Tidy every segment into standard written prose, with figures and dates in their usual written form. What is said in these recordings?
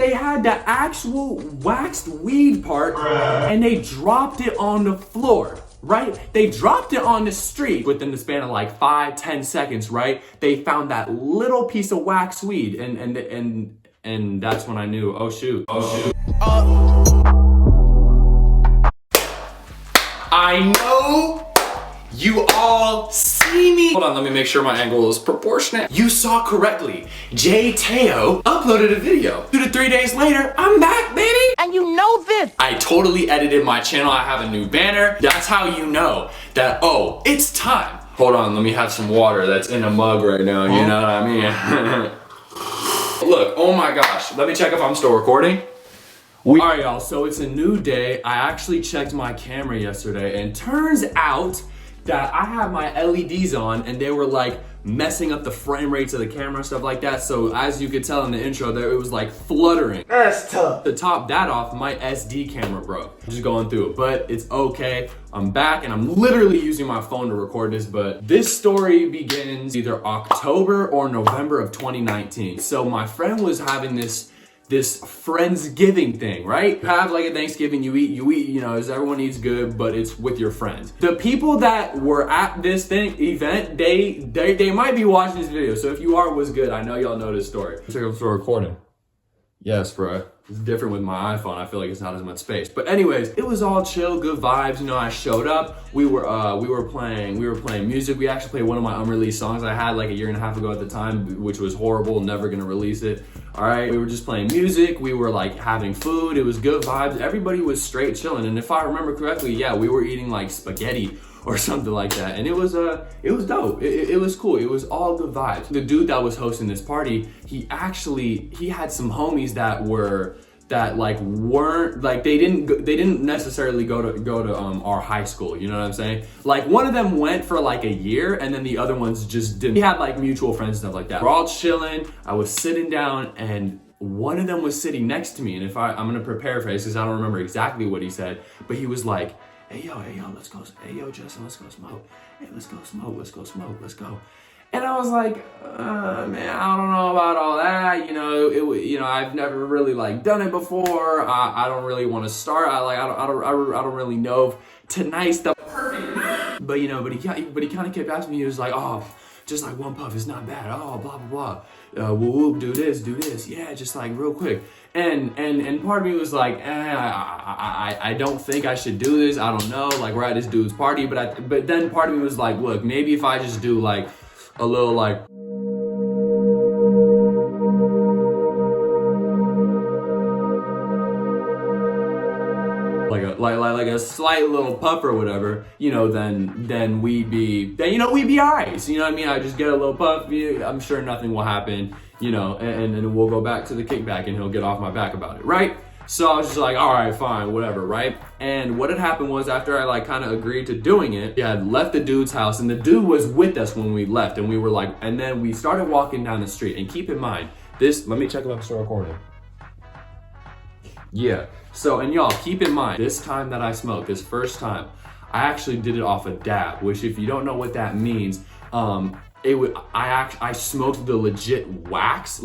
They had the actual waxed weed part and they dropped it on the floor, right? They dropped it on the street. Within the span of like 5-10 seconds, right? They found that little piece of wax weed and that's when I knew, oh shoot. I know you all see me. Hold on, let me make sure my angle is proportionate. You saw correctly. Jay Teo uploaded a video. 2 to 3 days later, I'm back, baby. And you know this. I totally edited my channel. I have a new banner. That's how you know that, oh, it's time. Hold on, let me have some water that's in a mug right now, you know what I mean? Look, oh my gosh. Let me check if I'm still recording. Alright y'all, so it's a new day. I actually checked my camera yesterday and turns out that I have my LEDs on and they were like messing up the frame rates of the camera and stuff like that. So as you could tell in the intro there, it was like fluttering. That's tough. To top that off, my SD camera broke. Just going through it, but it's okay. I'm back and I'm literally using my phone to record this, but this story begins either October or November of 2019. So my friend was having this Friendsgiving thing, right? You have like a Thanksgiving, you eat, you know, as everyone eats good, but it's with your friends. The people that were at this event, they might be watching this video. So if you are, what's good? I know y'all know this story. Check out the recording. Yes, bro. It's different with my iPhone. I feel like it's not as much space. But anyways, it was all chill, good vibes. You know, I showed up. We were playing music. We actually played one of my unreleased songs I had like a year and a half ago at the time, which was horrible. Never gonna release it. All right, we were just playing music. We were like having food. It was good vibes. Everybody was straight chilling. And if I remember correctly, yeah, we were eating like spaghetti or something like that. And it was dope. It was cool. It was all good vibes. The dude that was hosting this party, he had some homies that weren't like, they didn't necessarily go to our high school, you know what I'm saying? Like one of them went for like a year and then the other ones just didn't. We had like mutual friends and stuff like that. We're all chilling. I was sitting down and one of them was sitting next to me. And I'm gonna paraphrase because I don't remember exactly what he said, but he was like, hey yo, let's go. Hey yo, Justin, let's go smoke. Hey, let's go smoke. Let's go. And I was like, man, I don't know about all that. You know, I've never really like done it before. I don't really want to start. I don't really know if tonight's the perfect. But he kind of kept asking me. He was like, oh, just like one puff is not bad. Oh, blah blah blah. Whoop, do this. Yeah, just like real quick. And part of me was like, I don't think I should do this. I don't know. Like we're at this dude's party, but then part of me was like, look, maybe if I just do like a little like a slight little puff or whatever, you know, then we'd be alright. So, you know what I mean? I just get a little puff. I'm sure nothing will happen, you know, and then we'll go back to the kickback and he'll get off my back about it, right? So I was just like, all right, fine, whatever, right? And what had happened was after I like kind of agreed to doing it, we had left the dude's house and the dude was with us when we left and we were like, and then we started walking down the street. And keep in mind, let me check if I'm still recording. Yeah, so, and y'all, keep in mind, this time that I smoked, this first time, I actually did it off a dab, which if you don't know what that means, I smoked the legit wax,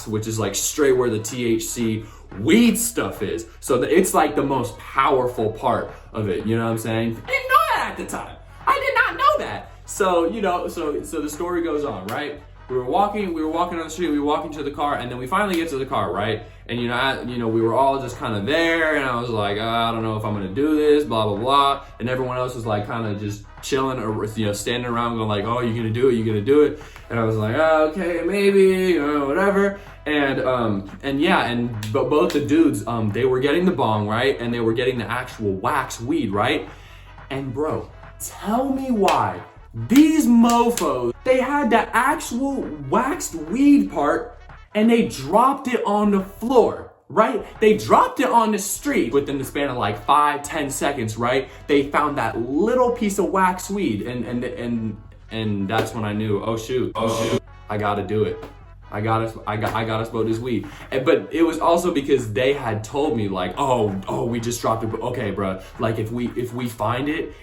which is like straight where the THC weed stuff is. So it's like the most powerful part of it, you know what I'm saying? I didn't know that at the time. I did not know that. So, you know, so the story goes on, right? We were walking on the street, we were walking to the car, and then we finally get to the car, right? And you know, we were all just kind of there, and I was like, I don't know if I'm gonna do this, blah, blah, blah. And everyone else was like kind of just chilling or, you know, standing around going like, oh, you're gonna do it. And I was like, oh, okay, maybe, you know, whatever. But both the dudes, they were getting the bong, right? And they were getting the actual wax weed, right? And bro, tell me why these mofos, they had the actual waxed weed part and they dropped it on the floor, right? They dropped it on the street. Within the span of like 5-10 seconds, right? They found that little piece of wax weed and that's when I knew, oh shoot, I gotta do it. I gotta smoke this weed. But it was also because they had told me like, oh, we just dropped it. Okay, bro. Like if we find it,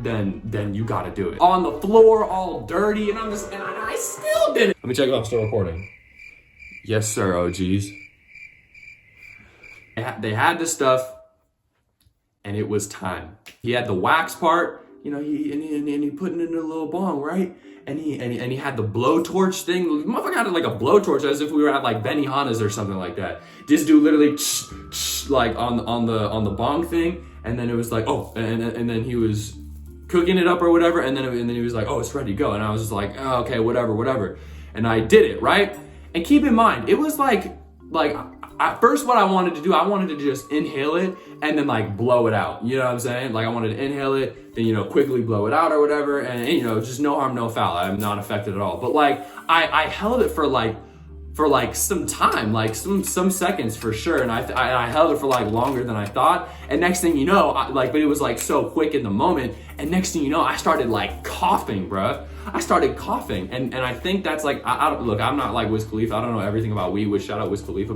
then you gotta do it. On the floor, all dirty, and I still did it. Let me check if I'm still recording. Yes, sir, OGs. They had the stuff, and it was time. He had the wax part, you know, he put it in a little bong, right? And he had the blowtorch thing. The motherfucker had like a blowtorch as if we were at like Benihana's or something like that. This dude literally like on the bong thing, and then it was like, oh, and then he was cooking it up or whatever, and then he was like, oh, it's ready to go. And I was just like, oh, okay, whatever. And I did it, right? And keep in mind, it was like at first what I wanted to do, I wanted to just inhale it and then like blow it out. You know what I'm saying? Like I wanted to inhale it, then, you know, quickly blow it out or whatever. And you know, just no harm, no foul. I'm not affected at all. But like, I held it for like some time, like some seconds for sure. And I held it for like longer than I thought. And next thing you know, but it was like so quick in the moment. And next thing you know, I started like coughing, bruh. I started coughing. And I think that's like, look, I'm not like Wiz Khalifa. I don't know everything about weed, which shout out Wiz Khalifa.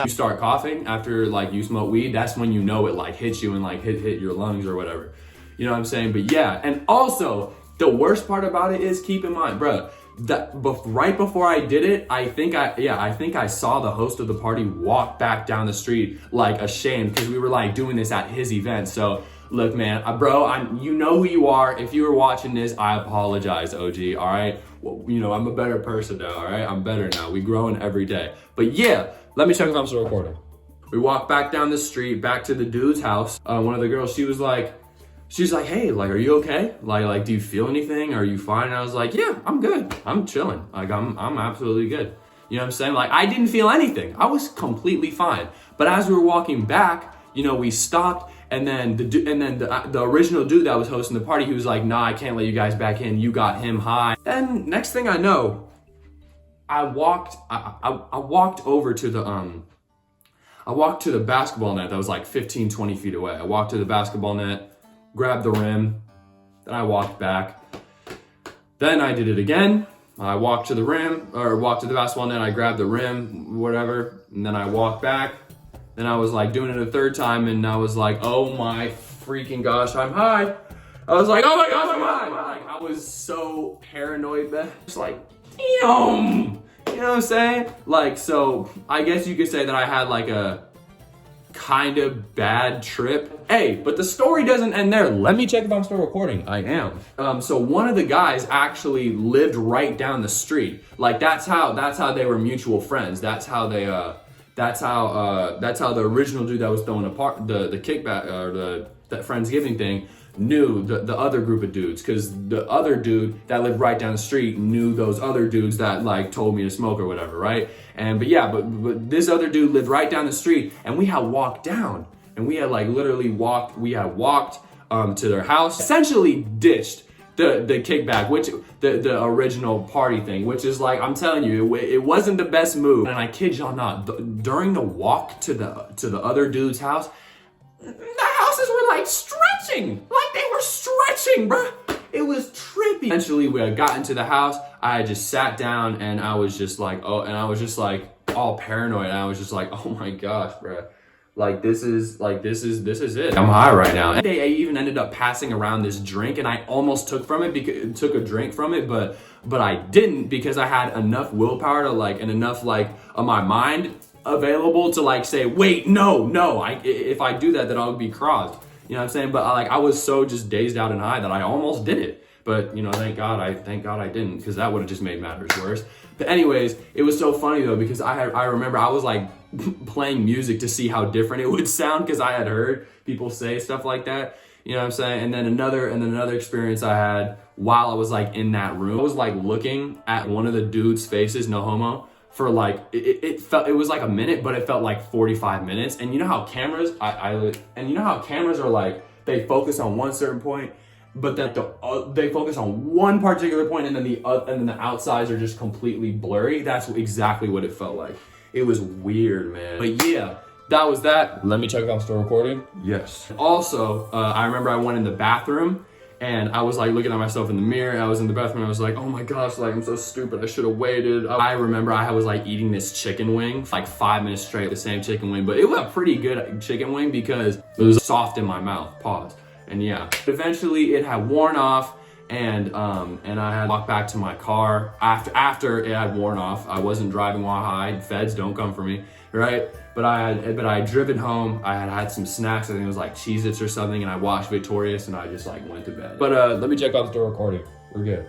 You start coughing after like you smoke weed, that's when you know it like hits you and like hit your lungs or whatever. You know what I'm saying? But yeah, and also the worst part about it is, keep in mind, bruh, that right before I did it, I think I saw the host of the party walk back down the street like ashamed, because we were like doing this at his event. So look, man, bro, you know who you are. If you were watching this, I apologize, OG. All right, well, you know, I'm a better person now. All right, I'm better now. We growing every day. But yeah, let me check if I'm still recording. We walked back down the street, back to the dude's house. One of the girls, she's like, hey, like, are you okay? Like, do you feel anything? Are you fine? And I was like, yeah, I'm good. I'm chilling. Like, I'm absolutely good. You know what I'm saying? Like, I didn't feel anything. I was completely fine. But as we were walking back, you know, we stopped, and then the original dude that was hosting the party, he was like, nah, I can't let you guys back in. You got him high. And next thing I know, I walked over to the basketball net that was like 15, 20 feet away. I walked to the basketball net, grabbed the rim, then I walked back. Then I did it again. I walked to the rim, or walked to the basketball net, I grabbed the rim, whatever, and then I walked back. Then I was like doing it a third time, and I was like, oh my freaking gosh, I'm high. I was like, oh my gosh, I'm high. Like, I was so paranoid, man. Just like, damn. You know what I'm saying? Like, so I guess you could say that I had like a kind of bad trip. Hey, but the story doesn't end there. Let me check if I'm still recording. I am. So one of the guys actually lived right down the street. Like that's how they were mutual friends. That's how the original dude that was throwing the kickback or that Friendsgiving thing knew the other group of dudes, because the other dude that lived right down the street knew those other dudes that like told me to smoke or whatever, right? And but this other dude lived right down the street, and we had walked down, and we had like literally walked to their house, essentially ditched the kickback, which the original party thing, which is like, I'm telling you, it wasn't the best move. And I kid y'all not, during the walk to the other dude's house, the houses were like stretching, like they were stretching, bruh. It was trippy. Eventually we had gotten to the house. I had just sat down, and I was just like, all paranoid. And I was just like, oh my gosh, bruh. Like this is it. I'm high right now. And I even ended up passing around this drink, and I almost took a drink from it, but I didn't, because I had enough willpower to like, and enough like of my mind available to like say, wait, no, if I do that, then I'll be crossed. You know what I'm saying? But I was so just dazed out and high that I almost did it. But you know, thank God I didn't, because that would have just made matters worse. But anyways, it was so funny though, because I remember I was like playing music to see how different it would sound, because I had heard people say stuff like that. You know what I'm saying? And then another experience I had while I was like in that room, I was like looking at one of the dudes' faces, no homo, for like it was like a minute, but it felt like 45 minutes. And you know how cameras are like, they focus on one certain point, but that they focus on one particular point, and then the outsides are just completely blurry. That's exactly what it felt like. It was weird, man. But yeah, that was that. Let me check if I'm still recording. Yes. Also, I remember I went in the bathroom, and I was like looking at myself in the mirror. I was in the bathroom, and I was like, oh my gosh, like I'm so stupid. I should have waited. I remember I was like eating this chicken wing, like 5 minutes straight, the same chicken wing, but it was a pretty good chicken wing because it was soft in my mouth. Pause. And yeah, eventually it had worn off, and I had walked back to my car after it had worn off. I wasn't driving while high. Feds don't come for me, right? But I had driven home. I had some snacks. I think it was like Cheez-Its or something, and I watched Victorious, and I just like went to bed. But let me check out the still recording. We're good.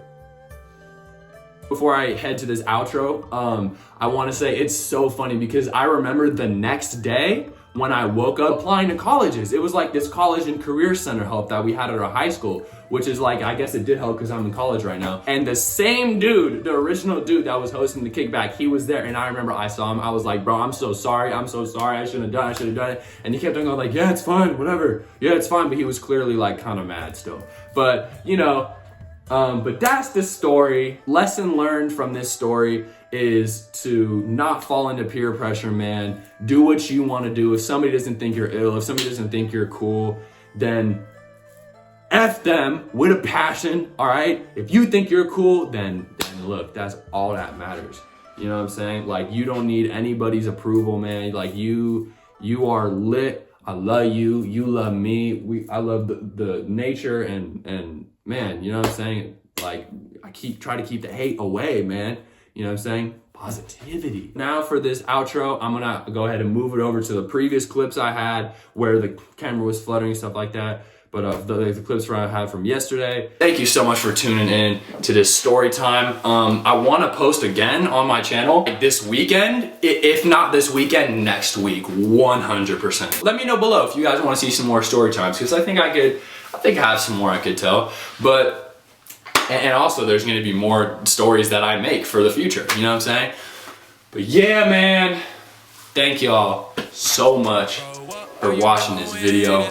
Before I head to this outro, I want to say it's so funny because I remember the next day when I woke up applying to colleges. It was like this college and career center help that we had at our high school, which is like, I guess it did help because I'm in college right now. And the same dude, the original dude that was hosting the kickback, he was there. And I remember I saw him. I was like, bro, I'm so sorry. I should have done it. And he kept on going like, yeah, it's fine, whatever. Yeah, it's fine. But he was clearly like kind of mad still. But you know, but that's the story. Lesson learned from this story is to not fall into peer pressure, man. Do what you want to do. If somebody doesn't think you're ill, if somebody doesn't think you're cool, then F them with a passion, all right? If you think you're cool, then look, that's all that matters. You know what I'm saying? Like, you don't need anybody's approval, man. Like, you are lit. I love you. You love me. I love the nature and man, you know what I'm saying? Like, I try to keep the hate away, man. You know what I'm saying? Positivity. Now for this outro, I'm gonna go ahead and move it over to the previous clips I had where the camera was fluttering, stuff like that. But the clips I had from yesterday. Thank you so much for tuning in to this story time. I want to post again on my channel this weekend. If not this weekend, next week, 100%. Let me know below if you guys want to see some more story times, because I think I have some more I could tell. But and also there's going to be more stories that I make for the future. You know what I'm saying? But yeah, man. Thank y'all so much for watching this video.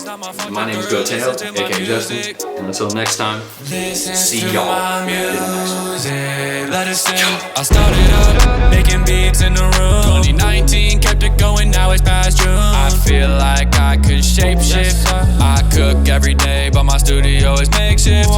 My name is Goteo, aka Justin, and until next time, see y'all in the next one. I started up making beats in the room. 2019 kept it going, now it's past June. I feel like I could shape shift. I cook every day, but my studio is makeshift.